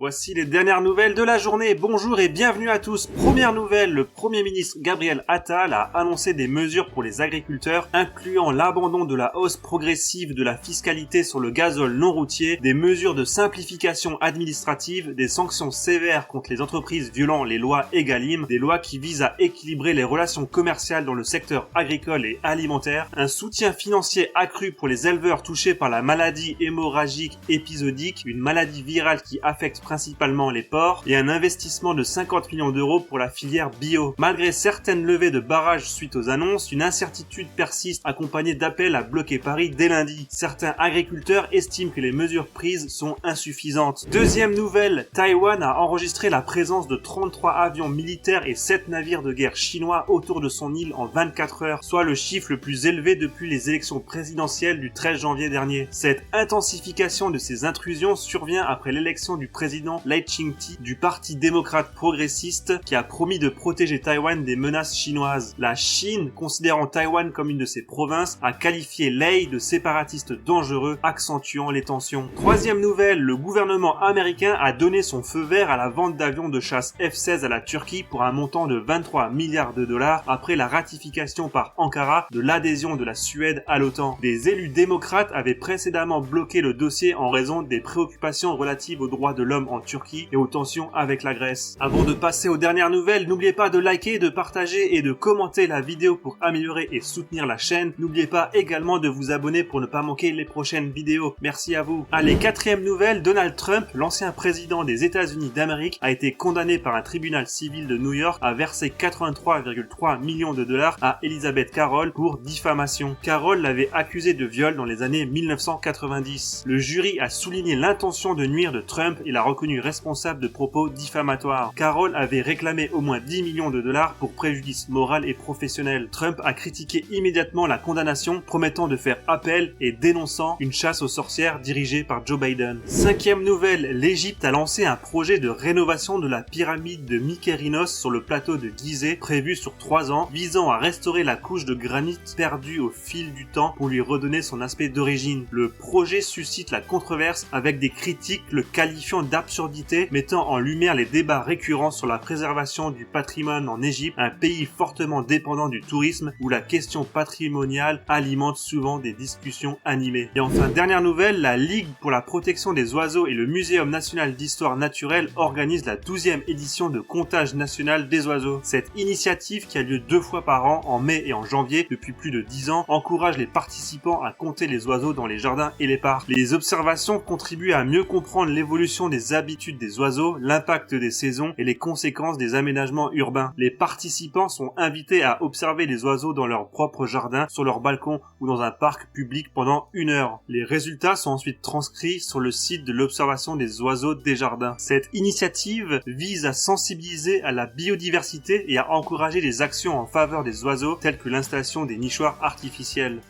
Voici les dernières nouvelles de la journée. Bonjour et bienvenue à tous. Première nouvelle, le Premier ministre Gabriel Attal a annoncé des mesures pour les agriculteurs, incluant l'abandon de la hausse progressive de la fiscalité sur le gazole non routier, des mesures de simplification administrative, des sanctions sévères contre les entreprises violant les lois Egalim, des lois qui visent à équilibrer les relations commerciales dans le secteur agricole et alimentaire, un soutien financier accru pour les éleveurs touchés par la maladie hémorragique épisodique, une maladie virale qui affecte principalement les porcs, et un investissement de 50 millions d'euros pour la filière bio. Malgré certaines levées de barrages suite aux annonces, une incertitude persiste accompagnée d'appels à bloquer Paris dès lundi. Certains agriculteurs estiment que les mesures prises sont insuffisantes. Deuxième nouvelle, Taïwan a enregistré la présence de 33 avions militaires et 7 navires de guerre chinois autour de son île en 24 heures, soit le chiffre le plus élevé depuis les élections présidentielles du 13 janvier dernier. Cette intensification de ces intrusions survient après l'élection du président Lai Ching-te du Parti démocrate progressiste qui a promis de protéger Taïwan des menaces chinoises. La Chine, considérant Taïwan comme une de ses provinces, a qualifié Lai de séparatiste dangereux, accentuant les tensions. Troisième nouvelle, le gouvernement américain a donné son feu vert à la vente d'avions de chasse F-16 à la Turquie pour un montant de 23 milliards de dollars après la ratification par Ankara de l'adhésion de la Suède à l'OTAN. Des élus démocrates avaient précédemment bloqué le dossier en raison des préoccupations relatives aux droits de l'homme en Turquie et aux tensions avec la Grèce. Avant de passer aux dernières nouvelles, n'oubliez pas de liker, de partager et de commenter la vidéo pour améliorer et soutenir la chaîne. N'oubliez pas également de vous abonner pour ne pas manquer les prochaines vidéos. Merci à vous. Allez, quatrième nouvelle, Donald Trump, l'ancien président des États-Unis d'Amérique, a été condamné par un tribunal civil de New York à verser 83,3 millions de dollars à Elizabeth Carroll pour diffamation. Carroll l'avait accusé de viol dans les années 1990. Le jury a souligné l'intention de nuire de Trump et l'a reconnu responsable de propos diffamatoires. Carroll avait réclamé au moins 10 millions de dollars pour préjudice moral et professionnel. Trump a critiqué immédiatement la condamnation, promettant de faire appel et dénonçant une chasse aux sorcières dirigée par Joe Biden. Cinquième nouvelle, l'Égypte a lancé un projet de rénovation de la pyramide de Mykérinos sur le plateau de Gizeh, prévu sur 3 ans, visant à restaurer la couche de granit perdue au fil du temps pour lui redonner son aspect d'origine. Le projet suscite la controverse avec des critiques le qualifiant d'absurdité, mettant en lumière les débats récurrents sur la préservation du patrimoine en Égypte, un pays fortement dépendant du tourisme où la question patrimoniale alimente souvent des discussions animées. Et enfin, dernière nouvelle, la Ligue pour la protection des oiseaux et le Muséum national d'histoire naturelle organisent la 12e édition de comptage national des oiseaux. Cette initiative, qui a lieu 2 fois par an, en mai et en janvier, depuis plus de 10 ans, encourage les participants à compter les oiseaux dans les jardins et les parcs. Les observations contribuent à mieux comprendre l'évolution des habitudes des oiseaux, l'impact des saisons et les conséquences des aménagements urbains. Les participants sont invités à observer les oiseaux dans leur propre jardin, sur leur balcon ou dans un parc public pendant 1 heure. Les résultats sont ensuite transcrits sur le site de l'observation des oiseaux des jardins. Cette initiative vise à sensibiliser à la biodiversité et à encourager les actions en faveur des oiseaux telles que l'installation des nichoirs artificiels.